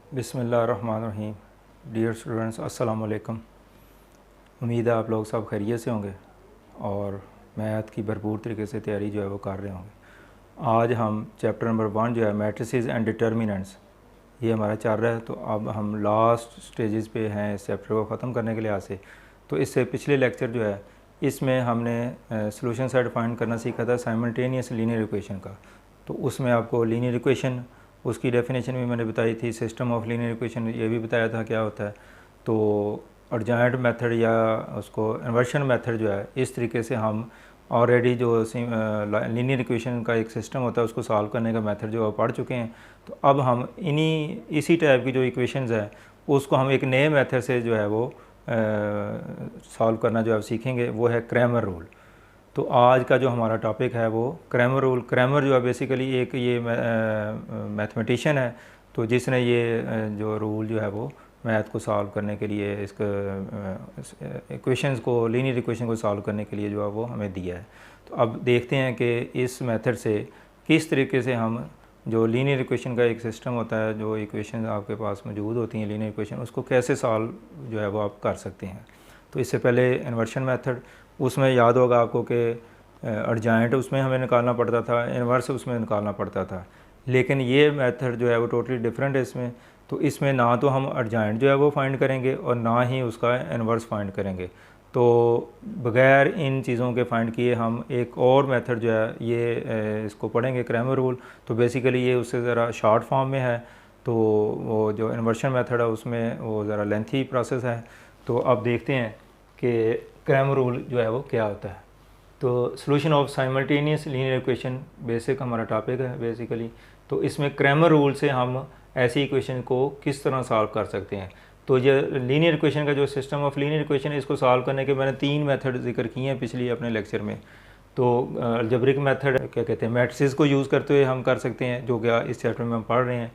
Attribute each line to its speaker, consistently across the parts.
Speaker 1: बिस्मिल्लाहिर्रहमानिर्रहीम। Dear students, अस्सलाम वालेकुम। उम्मीद है आप लोग सब खैरियत से होंगे और मैथ की भरपूर तरीके से तैयारी जो है वो कर रहे होंगे। आज हम चैप्टर नंबर 1 जो है मैट्रिसेस एंड डिटर्मिनेंट्स, ये हमारा चल रहा है। तो अब हम लास्ट स्टेजेस पे हैं इस चैप्टर को ख़त्म करने के लिहाज से। तो इससे पिछले लेक्चर जो है इसमें हमने सॉल्यूशन सेट फाइंड करना सीखा था साइमल्टेनियस लीनियर इक्वेशन का। तो उसमें आपको लीनियर इक्वेशन, उसकी डेफिनेशन भी मैंने बताई थी, सिस्टम ऑफ लीनियर इक्वेशन ये भी बताया था क्या होता है। तो एडजॉइंट मेथड या उसको इन्वर्शन मेथड जो है, इस तरीके से हम ऑलरेडी जो लीनियर इक्वेशन का एक सिस्टम होता है उसको सॉल्व करने का मेथड जो पढ़ चुके हैं। तो अब हम इसी टाइप की जो इक्वेशंस है उसको हम एक नए मेथड से जो है वो सॉल्व करना जो है सीखेंगे, वो है क्रैमर रूल। तो आज का जो हमारा टॉपिक है वो क्रैमर रूल। क्रैमर जो है बेसिकली एक ये मैथमेटिशियन है, तो जिसने ये जो रूल जो है वो मैथ को सॉल्व करने के लिए, इसका इक्वेशंस को, लीनियर इक्वेशन को सॉल्व करने के लिए जो है वो हमें दिया है। तो अब देखते हैं कि इस मेथड से किस तरीके से हम जो लीनियर इक्वेशन का एक सिस्टम होता है, जो इक्वेशन आपके पास मौजूद होती हैं लीनियर इक्वेशन, उसको कैसे सॉल्व जो है वो आप कर सकते हैं। तो इससे पहले इन्वर्शन मेथड, उसमें याद होगा आपको कि एडजॉइंट उसमें हमें निकालना पड़ता था, इन्वर्स उसमें निकालना पड़ता था। लेकिन ये मेथड जो है वो टोटली डिफरेंट है इसमें। तो इसमें ना तो हम एडजॉइंट जो है वो फाइंड करेंगे और ना ही उसका इन्वर्स फाइंड करेंगे। तो बग़ैर इन चीज़ों के फाइंड किए हम एक और मेथड जो है ये इसको पढ़ेंगे, क्रैमर रूल। तो बेसिकली ये उससे ज़रा शॉर्ट फॉर्म में है। तो वो जो इन्वर्शन मेथड है उसमें वो ज़रा लेंथी प्रोसेस है। तो अब देखते हैं कि क्रैमर रूल जो है वो क्या होता है। तो solution of simultaneous linear equation basic हमारा टॉपिक है बेसिकली। तो इसमें क्रैमर रूल से हम ऐसी इक्वेशन को किस तरह सॉल्व कर सकते हैं। तो ये लीनियर इक्वेशन का जो सिस्टम ऑफ लीनियर इक्वेशन है, इसको सॉल्व करने के मैंने 3 मेथड जिक्र किए हैं पिछली अपने लेक्चर में। तो अलजेब्रिक मेथड क्या कहते हैं, मैट्रिसेस को यूज़ करते हुए हम कर सकते हैं, जो कि इस चैप्टर में हम पढ़ रहे हैं।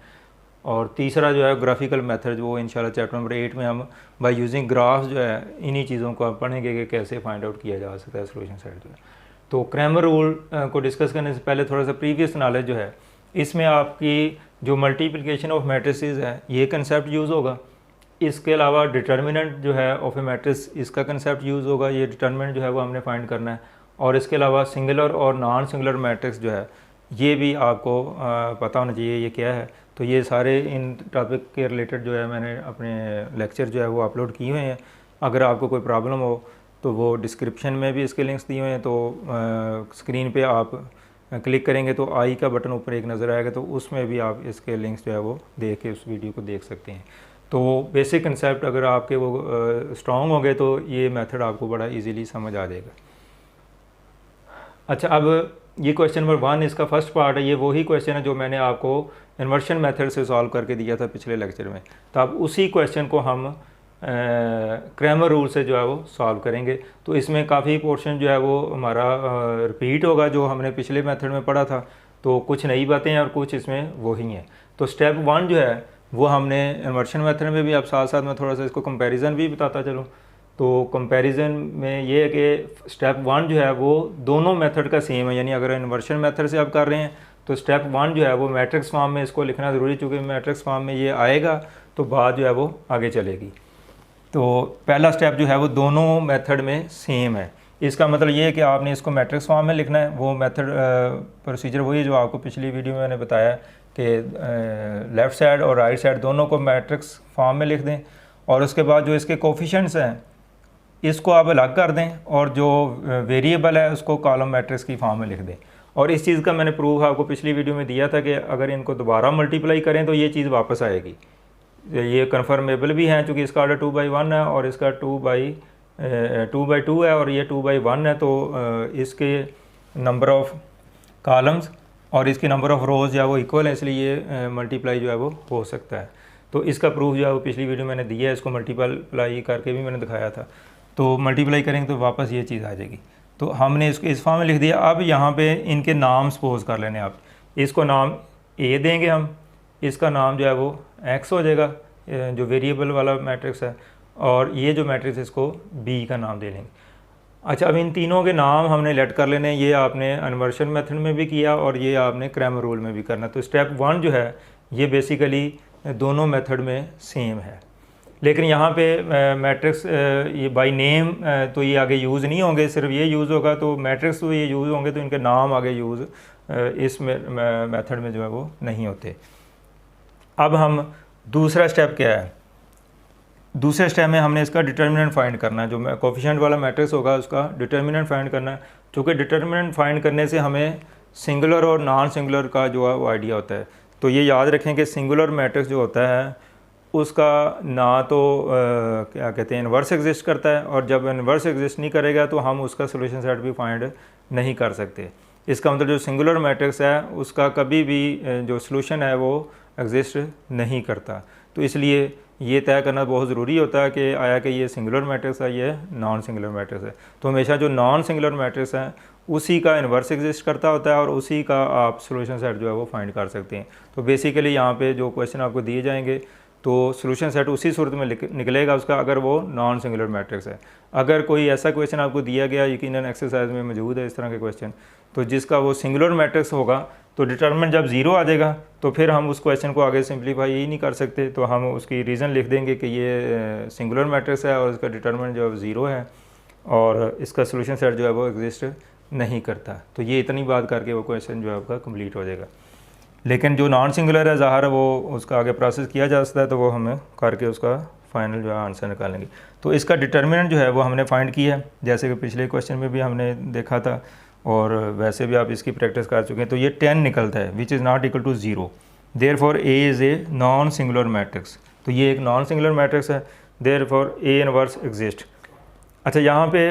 Speaker 1: और तीसरा जो है ग्राफिकल मेथड, वो इंशाल्लाह चैप्टर नंबर 8 में हम बाय यूजिंग ग्राफ्स जो है इन्हीं चीज़ों को आप पढ़ेंगे कि कैसे फाइंड आउट किया जा सकता है सॉल्यूशन सेट जो है। तो क्रैमर रूल को डिस्कस करने से पहले थोड़ा सा प्रीवियस नॉलेज जो है, इसमें आपकी जो मल्टीप्लिकेशन ऑफ मैट्रिसेस है ये कंसेप्ट यूज़ होगा। इसके अलावा डिटर्मिनेंट जो है ऑफ ए मैट्रिक्स, इसका कंसेप्ट यूज़ होगा। ये डिटर्मिनेंट जो है वो हमने फाइंड करना है। और इसके अलावा सिंगुलर और नॉन सिंगुलर मैट्रिक्स जो है ये भी आपको पता होना चाहिए ये क्या है। तो ये सारे इन टॉपिक के रिलेटेड जो है मैंने अपने लेक्चर जो है वो अपलोड किए हुए हैं। अगर आपको कोई प्रॉब्लम हो तो वो डिस्क्रिप्शन में भी इसके लिंक्स दिए हुए हैं। तो स्क्रीन पे आप क्लिक करेंगे तो आई का बटन ऊपर एक नज़र आएगा, तो उसमें भी आप इसके लिंक्स जो है वो देख के उस वीडियो को देख सकते हैं। तो बेसिक कंसेप्ट अगर आपके वो स्ट्रॉन्ग होंगे तो ये मेथड आपको बड़ा इजीली समझ आ जाएगा। अच्छा, अब ये क्वेश्चन नंबर 1 इसका फर्स्ट पार्ट है। ये वही क्वेश्चन है जो मैंने आपको इन्वर्शन मेथड से सॉल्व करके दिया था पिछले लेक्चर में। तो अब उसी क्वेश्चन को हम क्रैमर रूल से जो है वो सॉल्व करेंगे। तो इसमें काफ़ी पोर्शन जो है वो हमारा रिपीट होगा जो हमने पिछले मेथड में पढ़ा था। तो कुछ नई बातें हैं और कुछ इसमें वही हैं। तो स्टेप 1 जो है वो हमने इन्वर्शन मेथड में भी, अब साथ साथ मैं थोड़ा सा इसको कंपैरिजन भी बताता चलूँ। तो कंपैरिजन में ये है कि स्टेप 1 जो है वो दोनों मेथड का सेम है। यानी अगर इन्वर्शन मेथड से आप कर रहे हैं तो स्टेप 1 जो है वो मैट्रिक्स फॉर्म में इसको लिखना ज़रूरी, चूँकि मैट्रिक्स फॉर्म में ये आएगा तो बात जो है वो आगे चलेगी। तो पहला स्टेप जो है वो दोनों मेथड में सेम है। इसका मतलब ये है कि आपने इसको मैट्रिक्स फॉर्म में लिखना है। वो मेथड प्रोसीजर वही है जो आपको पिछली वीडियो में मैंने बताया कि लेफ़्ट साइड और राइट साइड दोनों को मैट्रिक्स फॉर्म में लिख दें, और उसके बाद जो इसके कोफिशिएंट्स हैं इसको आप अलग कर दें, और जो वेरिएबल है उसको कॉलम मैट्रिक्स की फॉर्म में लिख दें। और इस चीज़ का मैंने प्रूफ आपको पिछली वीडियो में दिया था कि अगर इनको दोबारा मल्टीप्लाई करें तो ये चीज़ वापस आएगी। ये कन्फर्मेबल भी हैं, चूँकि इसका ऑर्डर 2/1 है और इसका 2/2 है और ये 2/1 है। तो इसके नंबर ऑफ़ कॉलम्स और इसकी नंबर ऑफ़ रोज़ जो है वो इक्वल है, इसलिए ये मल्टीप्लाई जो है वो हो सकता है। तो इसका प्रूफ जो है वो पिछली वीडियो मैंने दिया है, इसको मल्टीप्लाई करके भी मैंने दिखाया था। तो मल्टीप्लाई करेंगे तो वापस ये चीज़ आ जाएगी। तो हमने इसको इस फॉर्म में लिख दिया। अब यहाँ पे इनके नाम सपोज कर लेने, आप इसको नाम ए देंगे हम, इसका नाम जो है वो एक्स हो जाएगा जो वेरिएबल वाला मैट्रिक्स है, और ये जो मैट्रिक्स इसको बी का नाम दे लेंगे। अच्छा, अब इन तीनों के नाम हमने लेट कर लेने। ये आपने इन्वर्शन मेथड में भी किया और ये आपने क्रैमर रूल में भी करना। तो स्टेप 1 जो है ये बेसिकली दोनों मेथड में सेम है। लेकिन यहाँ पे मैट्रिक्स ये बाय नेम तो ये आगे यूज़ नहीं होंगे, सिर्फ ये यूज़ होगा। तो मैट्रिक्स तो ये यूज़ होंगे तो इनके नाम आगे यूज़ इस मेथड में जो है वो नहीं होते। अब हम दूसरा स्टेप क्या है, दूसरे स्टेप में हमने इसका डिटर्मिनेंट फाइंड करना है। जो कोफिशिएंट वाला मैट्रिक्स होगा उसका डिटर्मिनेंट फाइंड करना है। चूँकि डिटर्मिनेंट फाइंड करने से हमें सिंगुलर और नॉन सिंगुलर का जो है वो आइडिया होता है। तो ये याद रखें कि सिंगुलर मैट्रिक्स जो होता है उसका ना तो क्या कहते हैं इन्वर्स एग्जिस्ट करता है, और जब इन्वर्स एग्जिस्ट नहीं करेगा तो हम उसका सोल्यूशन सेट भी फाइंड नहीं कर सकते। इसका मतलब जो सिंगुलर मैट्रिक्स है उसका कभी भी जो सोल्यूशन है वो एग्जिस्ट नहीं करता। तो इसलिए ये तय करना बहुत ज़रूरी होता है कि आया कि ये सिंगुलर मैट्रिक्स है, ये नॉन सिंगुलर मैट्रिक्स है। तो हमेशा जो नॉन सिंगुलर मैट्रिक्स है उसी का इन्वर्स एग्जिस्ट करता होता है और उसी का आप सोल्यूशन सेट जो है वो फाइंड कर सकते हैं। तो बेसिकली यहाँ पे जो क्वेश्चन आपको दिए जाएंगे तो सोल्यूशन सेट उसी सूरत में निकलेगा उसका, अगर वो नॉन सिंगुलर मैट्रिक्स है। अगर कोई ऐसा क्वेश्चन आपको दिया गया, यकीनन एक्सरसाइज में मौजूद है इस तरह के क्वेश्चन, तो जिसका वो सिंगुलर मैट्रिक्स होगा तो डिटरमिनेंट जब ज़ीरो आ जाएगा तो फिर हम उस क्वेश्चन को आगे सिंप्लीफाई ही नहीं कर सकते। तो हम उसकी रीज़न लिख देंगे कि ये सिंगुलर मैट्रिक्स है और इसका डिटरमिनेंट जो है ज़ीरो है और इसका सोल्यूशन सेट जो है वो एग्जिस्ट नहीं करता। तो ये इतनी बात करके वो क्वेश्चन जो है आपका कंप्लीट हो जाएगा। लेकिन जो नॉन सिंगुलर है ज़ाहिर है वो उसका आगे प्रोसेस किया जा सकता है, तो वो हमें करके उसका फाइनल जो है आंसर निकालेंगे। तो इसका डिटर्मिनेंट जो है वो हमने फाइंड किया है, जैसे कि पिछले क्वेश्चन में भी हमने देखा था और वैसे भी आप इसकी प्रैक्टिस कर चुके हैं। तो ये 10 निकलता है which is not equal to 0, therefore A is a non singular matrix. तो ये एक नॉन सिंगुलर मैट्रिक्स है, देयरफॉर ए इनवर्स एग्जिस्ट। अच्छा, यहाँ पे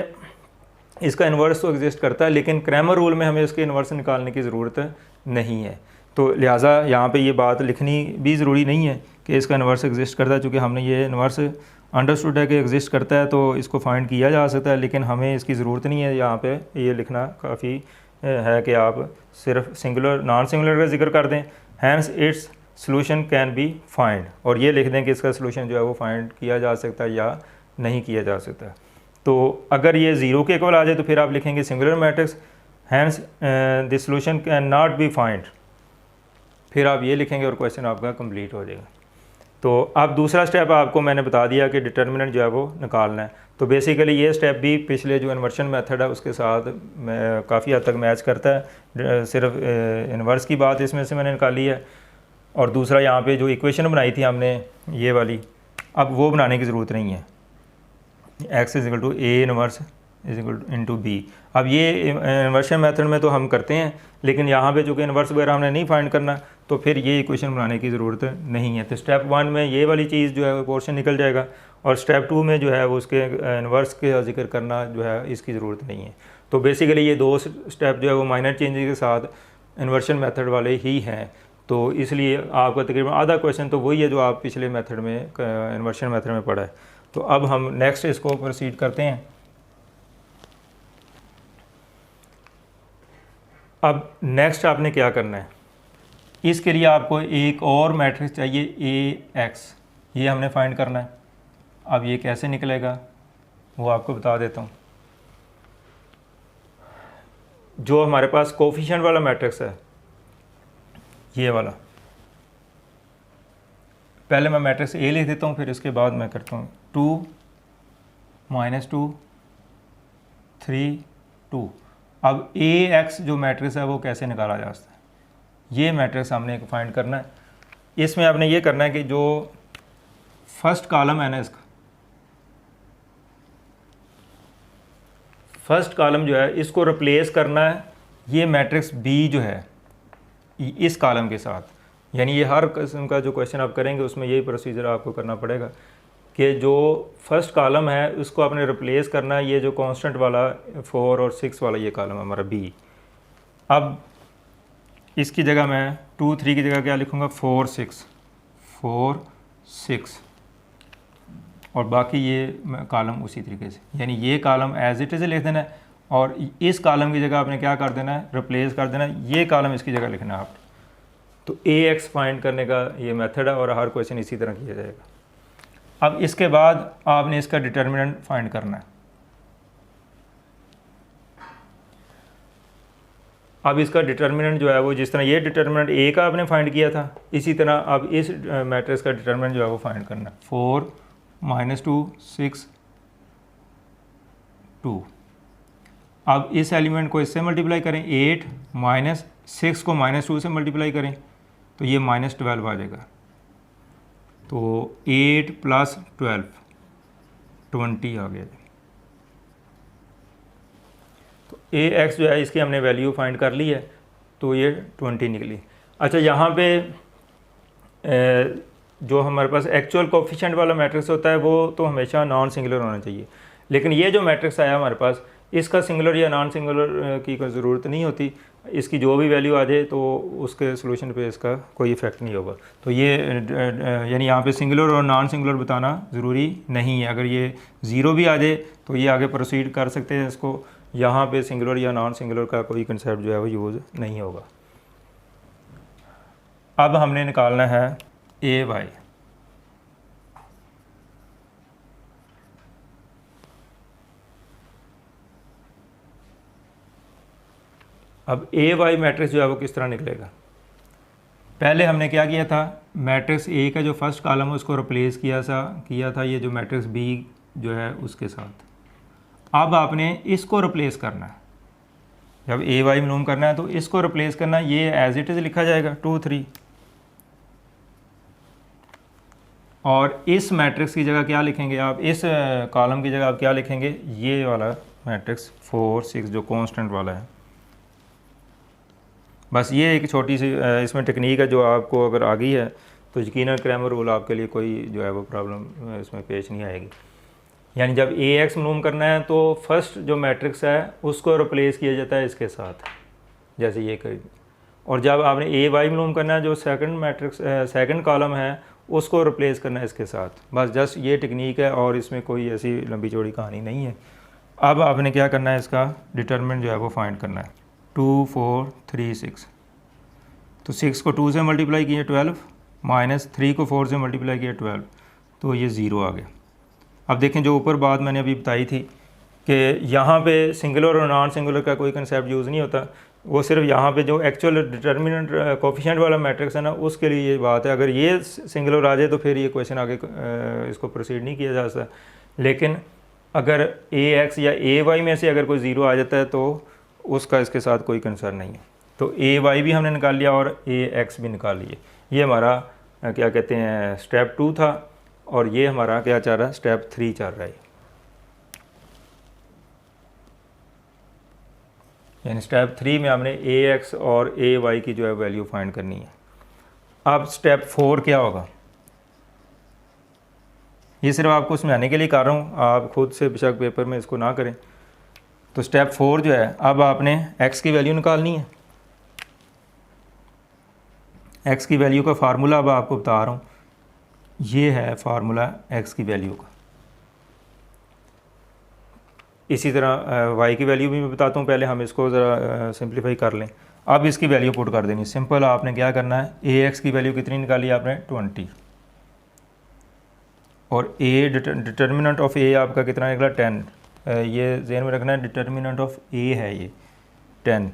Speaker 1: इसका इन्वर्स तो एग्जिस्ट करता है लेकिन क्रैमर रूल में हमें इसके इन्वर्स निकालने की ज़रूरत नहीं है। तो लिहाजा यहाँ पे ये बात लिखनी भी ज़रूरी नहीं है कि इसका इन्वर्स एग्जिस्ट करता है, चूँकि हमने ये इन्वर्स अंडरस्टूड है कि एग्जिस्ट करता है तो इसको फाइंड किया जा सकता है, लेकिन हमें इसकी ज़रूरत नहीं है। यहाँ पे ये लिखना काफ़ी है कि आप सिर्फ सिंगुलर नॉन सिंगुलर का जिक्र कर दें, hence its solution can be find, और ये लिख दें कि इसका सोल्यूशन जो है वो फाइंड किया जा सकता है या नहीं किया जा सकता। तो अगर ये ज़ीरो के इक्वल आ जाए तो फिर आप लिखेंगे singular matrix, hence the solution can not be find, फिर आप ये लिखेंगे और क्वेश्चन आपका कंप्लीट हो जाएगा। तो अब दूसरा स्टेप आपको मैंने बता दिया कि डिटर्मिनेंट जो है वो निकालना है। तो बेसिकली ये स्टेप भी पिछले जो इन्वर्शन मेथड है उसके साथ काफ़ी हद तक मैच करता है, सिर्फ इन्वर्स की बात इसमें से मैंने निकाली है। और दूसरा यहाँ पे जो इक्वेशन बनाई थी हमने ये वाली, अब वो बनाने की ज़रूरत नहीं है। X is equal to A inverse is equal into B. अब ये इन्वर्शन मेथड में तो हम करते हैं, लेकिन यहाँ पे चूँकि इन्वर्स वगैरह हमने नहीं फाइंड करना तो फिर ये इक्वेशन बनाने की ज़रूरत नहीं है। तो स्टेप 1 में ये वाली चीज़ जो है वो पोर्शन निकल जाएगा, और स्टेप 2 में जो है वो उसके इन्वर्स के जिक्र करना जो है इसकी ज़रूरत नहीं है। तो बेसिकली ये दो स्टेप जो है वो माइनर चेंजेस के साथ इन्वर्शन मेथड वाले ही हैं। तो इसलिए आपका तकरीबन आधा क्वेश्चन तो वही है जो आप पिछले मेथड में इन्वर्शन मेथड में पढ़ा है। तो अब हम नेक्स्ट इसको प्रोसीड करते हैं। अब नेक्स्ट आपने क्या करना है, इसके लिए आपको एक और मैट्रिक्स चाहिए ए एक्स, ये हमने फाइंड करना है। अब ये कैसे निकलेगा वो आपको बता देता हूँ। जो हमारे पास कोफिशिएंट वाला मैट्रिक्स है ये वाला, पहले मैं मैट्रिक्स ए लिख देता हूँ, फिर इसके बाद मैं करता हूँ 2 -2 3 2। अब ए एक्स जो मैट्रिक्स है वो कैसे निकाला जा सकता है, ये मैट्रिक्स हमने फाइंड करना है। इसमें आपने ये करना है कि जो फर्स्ट कॉलम है ना, इसका फर्स्ट कॉलम जो है इसको रिप्लेस करना है ये मैट्रिक्स बी जो है इस कॉलम के साथ। यानी ये हर किस्म का जो क्वेश्चन आप करेंगे उसमें यही प्रोसीजर आपको करना पड़ेगा कि जो फर्स्ट कॉलम है उसको आपने रिप्लेस करना है ये जो कांस्टेंट वाला 4 और 6 वाला ये कॉलम है हमारा बी। अब इसकी जगह मैं 2 3 की जगह क्या लिखूँगा 4 6 और बाकी ये कॉलम उसी तरीके से, यानी ये कॉलम एज इट इज़ लिख देना है और इस कॉलम की जगह आपने क्या कर देना है रिप्लेस कर देना है, ये कॉलम इसकी जगह लिखना है आप। तो ए एक्स फाइंड करने का ये मेथड है और हर क्वेश्चन इसी तरह किया जाएगा। अब इसके बाद आपने इसका डिटर्मिनेंट फाइंड करना है। अब इसका डिटर्मिनेंट जो है वो जिस तरह ये डिटर्मिनेंट ए का आपने फाइंड किया था, इसी तरह अब इस मैट्रिक्स का डिटर्मिनेंट जो है वो फाइंड करना है। 4 -2 6 2। अब इस एलिमेंट को इससे मल्टीप्लाई करें, 8 माइनस 6 को -2 से मल्टीप्लाई करें तो ये -12 आ जाएगा। तो 8 + 12 20 आ गया। तो ए एक्स जो है इसकी हमने वैल्यू फाइंड कर ली है, तो ये 20 निकली। अच्छा, यहाँ पे जो हमारे पास एक्चुअल कोफिशिएंट वाला मैट्रिक्स होता है वो तो हमेशा नॉन सिंगुलर होना चाहिए, लेकिन ये जो मैट्रिक्स आया हमारे पास इसका सिंगुलर या नॉन सिंगुलर की कोई ज़रूरत नहीं होती, इसकी जो भी वैल्यू आ जाए तो उसके सोल्यूशन पे इसका कोई इफेक्ट नहीं होगा। तो ये यानी यहाँ पे सिंगुलर और नॉन सिंगुलर बताना ज़रूरी नहीं है। अगर ये ज़ीरो भी आ जाए तो ये आगे प्रोसीड कर सकते हैं इसको, यहाँ पे सिंगुलर या नॉन सिंगुलर का कोई कंसेप्ट जो है वो यूज़ नहीं होगा। अब हमने निकालना है ए वाई। अब ए वाई मैट्रिक्स जो है वो किस तरह निकलेगा। पहले हमने क्या किया था, मैट्रिक्स ए का जो फर्स्ट कॉलम है उसको रिप्लेस किया था ये जो मैट्रिक्स बी जो है उसके साथ। अब आपने इसको रिप्लेस करना है, जब ए वाई मालूम करना है तो इसको रिप्लेस करना है। ये एज इट इज़ लिखा जाएगा 2 3, और इस मैट्रिक्स की जगह क्या लिखेंगे आप, इस कॉलम की जगह आप क्या लिखेंगे, ये वाला मैट्रिक्स 4 6 जो कांस्टेंट वाला है। बस ये एक छोटी सी इसमें टेक्निक है जो आपको अगर आ गई है तो यकीनन क्रैमर रूल आपके लिए कोई जो है वो प्रॉब्लम इसमें पेश नहीं आएगी। यानी जब ए एक्स मालूम करना है तो फर्स्ट जो मैट्रिक्स है उसको रिप्लेस किया जाता है इसके साथ, जैसे ये करी। और जब आपने ए वाई मालूम करना है जो सेकंड मैट्रिक्स सेकंड कॉलम है उसको रिप्लेस करना है इसके साथ। बस जस्ट ये टेक्निक है और इसमें कोई ऐसी लंबी चौड़ी कहानी नहीं है। अब आपने क्या करना है, इसका डिटरमिनेंट जो है वो फाइंड करना है। 2 4 3 6, तो 6 को 2 से मल्टीप्लाई किया 12, माइनस 3 को 4 से मल्टीप्लाई किया 12, तो ये 0 आ गया। अब देखें जो ऊपर बात मैंने अभी बताई थी कि यहाँ पे सिंगुलर और नॉन सिंगुलर का कोई कंसेप्ट यूज़ नहीं होता, वो सिर्फ यहाँ पे जो एक्चुअल डिटर्मिनेंट कोफिशिएंट वाला मैट्रिक्स है ना उसके लिए ये बात है। अगर ये सिंगुलर आ जाए तो फिर ये क्वेश्चन आगे इसको प्रोसीड नहीं किया जा सकता। लेकिन अगर ए एक्स या ए वाई में से अगर कोई ज़ीरो आ जाता है तो उसका इसके साथ कोई कंसर्न नहीं है। तो ए वाई भी हमने निकाल लिया और ए एक्स भी निकाल लिए। ये हमारा क्या कहते हैं स्टेप 2 था, और ये हमारा क्या चल रहा है, स्टेप 3 चल रहा है। यानी स्टेप 3 में हमने ए एक्स और ए वाई की जो है वैल्यू फाइंड करनी है। अब स्टेप 4 क्या होगा, ये सिर्फ आपको समझाने के लिए कर रहा हूँ, आप खुद से बेशक पेपर में इसको ना करें। तो स्टेप 4 जो है, अब आपने एक्स की वैल्यू निकालनी है। एक्स की वैल्यू का फार्मूला अब आपको बता रहा हूँ, ये है फार्मूला एक्स की वैल्यू का। इसी तरह वाई की वैल्यू भी मैं बताता हूँ, पहले हम इसको ज़रा सिंप्लीफाई कर लें। अब इसकी वैल्यू पुट कर देनी सिंपल। आपने क्या करना है, ए एक्स की वैल्यू कितनी निकाली आपने 20, और ए डिटर्मिनेंट ऑफ ए आपका कितना निकला 10। ये ज़हन में रखना है, डिटर्मिनेंट ऑफ ए है ये 10,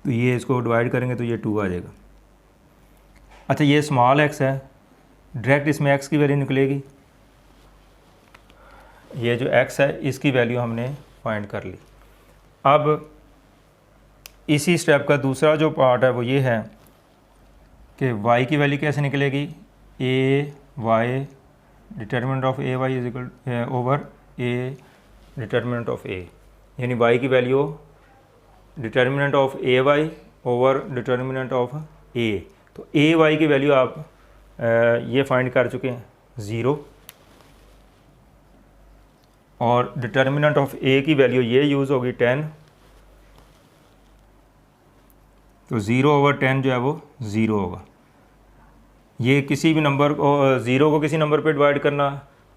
Speaker 1: तो ये इसको डिवाइड करेंगे तो ये 2 आ जाएगा। अच्छा, ये स्मॉल एक्स है, डायरेक्ट इसमें एक्स की वैल्यू निकलेगी। ये जो एक्स है इसकी वैल्यू हमने फाइंड कर ली। अब इसी स्टेप का दूसरा जो पार्ट है वो ये है कि वाई की वैल्यू कैसे निकलेगी, A Y determinant of A Y is equal over A determinant of A, यानी वाई की value determinant of A Y over determinant of A. तो ए वाई की वैल्यू आप ये फाइंड कर चुके हैं 0, और डिटर्मिनेंट ऑफ ए की वैल्यू ये यूज़ होगी 10, तो 0/10 जो है वो 0 होगा। ये किसी भी नंबर को 0 को किसी नंबर पे डिवाइड करना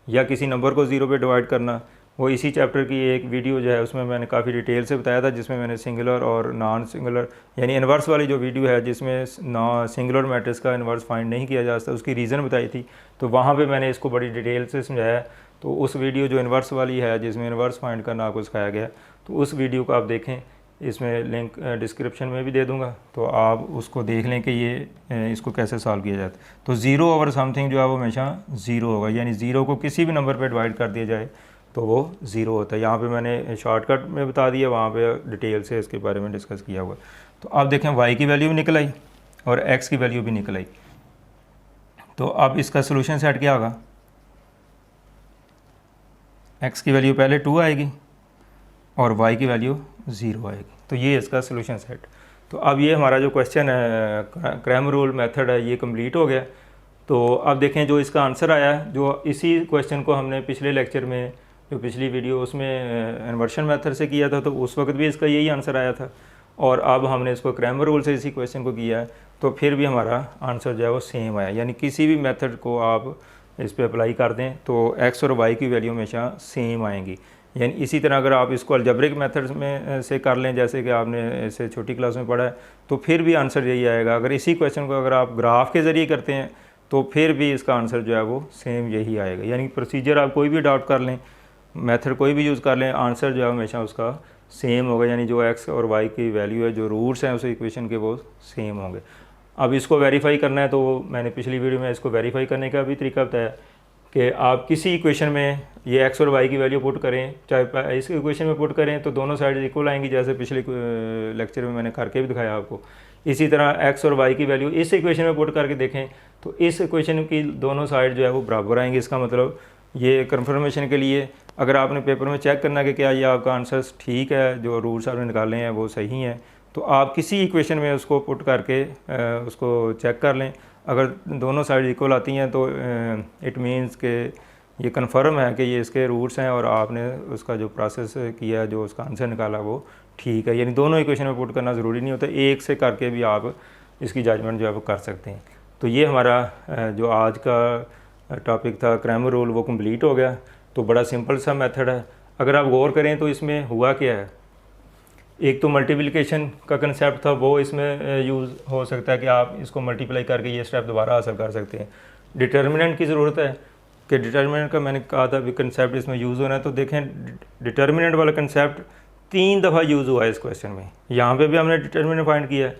Speaker 1: या किसी नंबर को 0 पे डिवाइड करना, वो इसी चैप्टर की एक वीडियो जो है उसमें मैंने काफ़ी डिटेल से बताया था, जिसमें मैंने सिंगुलर और नॉन सिंगुलर यानी इन्वर्स वाली जो वीडियो है जिसमें सिंगुलर मैट्रिक्स का इन्वर्स फाइंड नहीं किया जा सकता, उसकी रीज़न बताई थी। तो वहाँ पे मैंने इसको बड़ी डिटेल से समझाया। तो उस वीडियो जो इन्वर्स वाली है जिसमें इन्वर्स फाइंड करना आपको सिखाया गया, तो उस वीडियो को आप देखें। इसमें लिंक डिस्क्रिप्शन में भी दे दूंगा, तो आप उसको देख लें कि ये इसको कैसे सॉल्व किया जाता है। तो 0 ओवर समथिंग जो है वो हमेशा 0 होगा, यानी 0 को किसी भी नंबर पे डिवाइड कर दिया जाए तो वो 0 होता है। यहाँ पे मैंने शॉर्टकट में बता दिया, वहाँ पे डिटेल से इसके बारे में डिस्कस किया हुआ। तो अब देखें y की वैल्यू भी निकल आई और x की वैल्यू भी निकल आई। तो अब इसका सोल्यूशन सेट क्या होगा, x की वैल्यू पहले 2 आएगी और y की वैल्यू 0 आएगी। तो ये इसका सोल्यूशन सेट। तो अब ये हमारा जो क्वेश्चन है क्रैमर रूल मेथड है ये कंप्लीट हो गया। तो अब देखें जो इसका आंसर आया है, जो इसी क्वेश्चन को हमने पिछले लेक्चर में जो पिछली वीडियो उसमें इन्वर्शन मेथड से किया था, तो उस वक्त भी इसका यही आंसर आया था, और अब हमने इसको क्रैमर रूल से इसी क्वेश्चन को किया है, तो फिर भी हमारा आंसर जो है वो सेम आया। यानी किसी भी मेथड को आप इस पर अप्लाई कर दें तो x और y की वैल्यू हमेशा सेम आएंगी। यानी इसी तरह अगर आप इसको अलजेब्रिक मेथड्स में से कर लें, जैसे कि आपने इसे छोटी क्लास में पढ़ा है, तो फिर भी आंसर यही आएगा। अगर इसी क्वेश्चन को अगर आप ग्राफ के ज़रिए करते हैं तो फिर भी इसका आंसर जो है वो सेम यही आएगा। यानी प्रोसीजर आप कोई भी अडॉप्ट कर लें, मेथड कोई भी यूज़ कर लें, आंसर जो है हमेशा उसका सेम होगा। यानी जो x और y की वैल्यू है, जो रूट्स हैं उस इक्वेशन के, वो सेम होंगे। अब इसको वेरीफाई करना है, तो मैंने पिछली वीडियो में इसको वेरीफाई करने का भी तरीका बताया कि आप किसी इक्वेशन में ये x और y की वैल्यू पुट करें, चाहे इस इक्वेशन में पुट करें तो दोनों साइड इक्वल आएंगी, जैसे पिछले लेक्चर में मैंने करके भी दिखाया आपको। इसी तरह x और y की वैल्यू इस इक्वेशन में पुट करके देखें तो इस इक्वेशन की दोनों साइड जो है वो बराबर आएंगी। इसका मतलब ये कंफर्मेशन के लिए अगर आपने पेपर में चेक करना कि क्या ये आपका आंसर ठीक है, जो रूट्स आपने निकाले हैं वो सही हैं, तो आप किसी इक्वेशन में उसको पुट करके उसको चेक कर लें। अगर दोनों साइड इक्वल आती हैं तो इट मीन्स के ये कन्फर्म है कि ये इसके रूट्स हैं और आपने उसका जो प्रोसेस किया, जो उसका आंसर निकाला वो ठीक है। यानी दोनों इक्वेशन में पुट करना ज़रूरी नहीं होता, एक से करके भी आप इसकी जजमेंट जो है वो कर सकते हैं। तो ये हमारा जो आज का टॉपिक था क्रैमर रूल, वो कंप्लीट हो गया। तो बड़ा सिंपल सा मेथड है। अगर आप गौर करें तो इसमें हुआ क्या है, एक तो मल्टीप्लिकेशन का कंसेप्ट था, वो इसमें यूज़ हो सकता है कि आप इसको मल्टीप्लाई करके ये स्टेप दोबारा हासिल कर सकते हैं। डिटर्मिनेंट की ज़रूरत है कि डिटर्मिनेंट का मैंने कहा था भी कंसेप्ट इसमें यूज़ होना है। तो देखें डिटर्मिनेंट वाला कंसेप्ट 3 दफ़ा यूज़ हुआ है इस क्वेश्चन में। यहाँ पे भी हमने डिटर्मिनेंट फाइंड किया है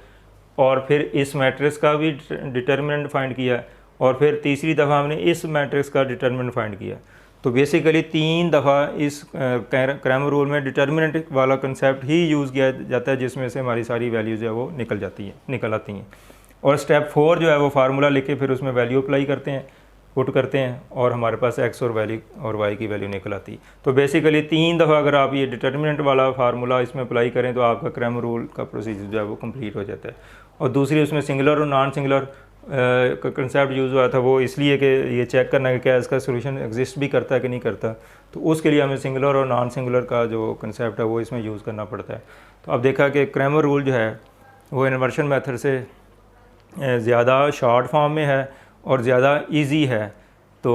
Speaker 1: और फिर इस मैट्रिक्स का भी डिटर्मिनेंट फाइंड किया और फिर तीसरी दफ़ा हमने इस मैट्रिक्स का डिटर्मिनेंट फाइंड किया। तो बेसिकली 3 दफ़ा इस क्रैमर रूल में डिटर्मिनेंट वाला कंसेप्ट ही यूज़ किया जाता है, जिसमें से हमारी सारी वैल्यूज़ है वो निकल आती हैं। और स्टेप 4 जो है वो फार्मूला लिख के फिर उसमें वैल्यू अप्लाई करते हैं, पुट करते हैं और हमारे पास x और y की वैल्यू निकल आती है। तो बेसिकली 3 दफ़ा अगर आप ये डिटर्मिनेंट वाला फार्मूला इसमें अप्लाई करें तो आपका क्रैमर रूल का प्रोसीजर जो है वो कंप्लीट हो जाता है। और दूसरी उसमें सिंगुलर और नॉन सिंगुलर का कंसेप्ट यूज़ हुआ था, वो इसलिए कि ये चेक करना है कि क्या इसका सोल्यूशन एग्जिस्ट भी करता है कि नहीं करता। तो उसके लिए हमें सिंगुलर और नॉन सिंगुलर का जो कंसेप्ट है वो इसमें यूज़ करना पड़ता है। तो अब देखा कि क्रैमर रूल जो है वो इन्वर्शन मेथड से ज़्यादा शॉर्ट फॉर्म में है और ज़्यादा ईजी है। तो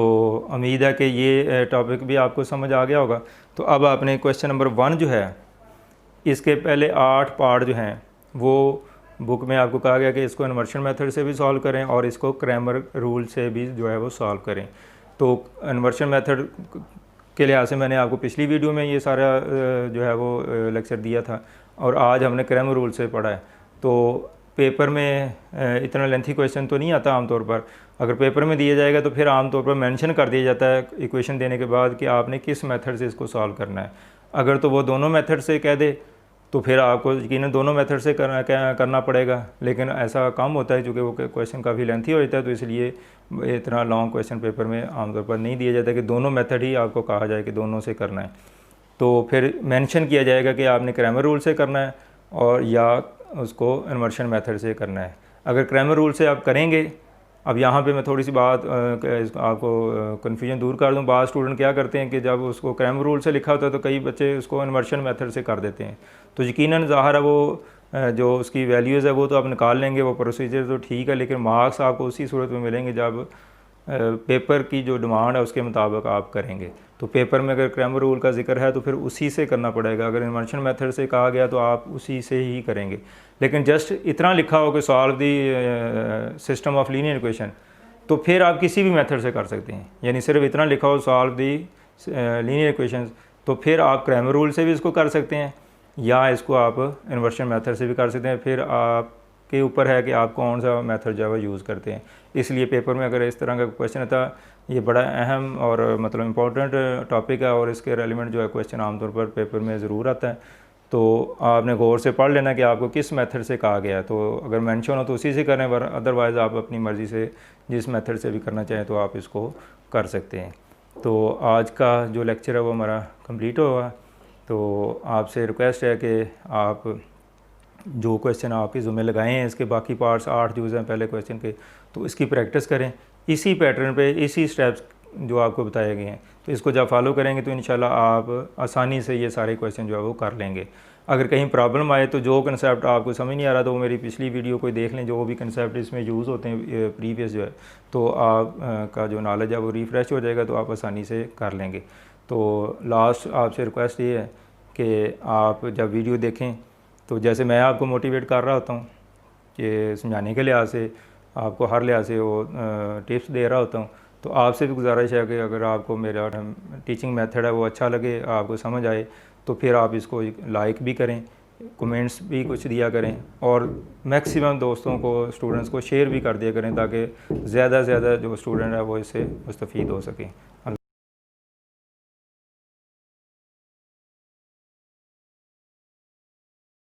Speaker 1: उम्मीद है कि ये टॉपिक भी आपको समझ आ गया होगा। तो अब आपने क्वेश्चन नंबर 1 जो है, इसके पहले 8 पार्ट जो हैं वो बुक में आपको कहा गया कि इसको इन्वर्शन मेथड से भी सॉल्व करें और इसको क्रैमर रूल से भी जो है वो सॉल्व करें। तो इन्वर्शन मेथड के लिहाज से मैंने आपको पिछली वीडियो में ये सारा जो है वो लेक्चर दिया था और आज हमने क्रैमर रूल से पढ़ा है। तो पेपर में इतना लेंथी क्वेश्चन तो नहीं आता आमतौर पर। अगर पेपर में दिया जाएगा तो फिर आमतौर पर मेंशन कर दिया जाता है इक्वेशन देने के बाद कि आपने किस मेथड से इसको सॉल्व करना है। अगर तो वो दोनों मेथड से कह दे तो फिर आपको यकीनन दोनों मेथड से करना पड़ेगा, लेकिन ऐसा कम होता है क्योंकि वो क्वेश्चन काफ़ी लेंथी हो जाता है, तो इसलिए इतना लॉन्ग क्वेश्चन पेपर में आमतौर पर नहीं दिया जाता कि दोनों मेथड ही आपको कहा जाए कि दोनों से करना है। तो फिर मेंशन किया जाएगा कि आपने क्रैमर रूल से करना है और या उसको इन्वर्शन मेथड से करना है। अगर क्रैमर रूल से आप करेंगे, अब यहाँ पे मैं थोड़ी सी बात आपको कन्फ्यूजन दूर कर दूँ। बाद स्टूडेंट क्या करते हैं कि जब उसको क्रैमर रूल से लिखा होता है तो कई बच्चे उसको इन्वर्शन मेथड से कर देते हैं। तो यकीनन ज़ाहिर है वो जो उसकी वैल्यूज़ है वो तो आप निकाल लेंगे, वो प्रोसीजर तो ठीक है, लेकिन मार्क्स आपको उसी सूरत में मिलेंगे जब पेपर की जो डिमांड है उसके मुताबिक आप करेंगे। तो पेपर में अगर क्रैमर रूल का जिक्र है तो फिर उसी से करना पड़ेगा। अगर इन्वर्शन मेथड से कहा गया तो आप उसी से ही करेंगे। लेकिन जस्ट इतना लिखा हो कि solve the system of linear equation, तो फिर आप किसी भी मेथड से कर सकते हैं। यानी सिर्फ इतना लिखा हो सॉल्व दी लीनियर इक्वेशन, तो फिर आप क्रैमर रूल से भी इसको कर सकते हैं। या इसको आप इन्वर्शन मेथड से भी कर सकते हैं। फिर आपके ऊपर है कि आप कौन सा मेथड जो है वो यूज़ करते हैं। इसलिए पेपर में अगर इस तरह का क्वेश्चन आता, ये बड़ा अहम और मतलब इम्पोर्टेंट टॉपिक है और इसके रेलिवेंट जो है क्वेश्चन आमतौर पर पेपर में ज़रूर आता है। तो आपने गौर से पढ़ लेना कि आपको किस मेथड से कहा गया है। तो अगर मेंशन हो तो उसी से करें, पर अदरवाइज़ आप अपनी मर्ज़ी से जिस मेथड से भी करना चाहें तो आप इसको कर सकते हैं। तो आज का जो लेक्चर है वो हमारा कंप्लीट होगा। तो आपसे रिक्वेस्ट है कि आप जो क्वेश्चन आपके ज़ुम्मे लगाए हैं, इसके बाकी पार्ट्स 8 यूज़ हैं पहले क्वेश्चन के, तो इसकी प्रैक्टिस करें इसी पैटर्न पे, इसी स्टेप्स जो आपको बताए गए हैं। तो इसको जब फॉलो करेंगे तो इंशाल्लाह आप आसानी से ये सारे क्वेश्चन जो है वो कर लेंगे। अगर कहीं प्रॉब्लम आए तो जो कंसेप्ट आपको समझ नहीं आ रहा तो वो मेरी पिछली वीडियो कोई देख लें, जो भी कंसेप्ट इसमें यूज़ होते हैं प्रीवियस जो है, तो आप का जो नॉलेज है वो रिफ़्रेश हो जाएगा, तो आप आसानी से कर लेंगे। तो लास्ट आपसे रिक्वेस्ट ये है कि आप जब वीडियो देखें तो जैसे मैं आपको मोटिवेट कर रहा होता हूँ कि समझाने के लिहाज से, आपको हर लिहाज से वो टिप्स दे रहा होता हूँ, तो आपसे भी गुजारिश है कि अगर आपको मेरा टीचिंग मेथड है वो अच्छा लगे, आपको समझ आए, तो फिर आप इसको लाइक भी करें, कमेंट्स भी कुछ दिया करें और मैक्सिमम दोस्तों को, स्टूडेंट्स को शेयर भी कर दिया करें, ताकि ज़्यादा से ज़्यादा जो स्टूडेंट है वो इससे मुस्तफ़ीद हो सकें।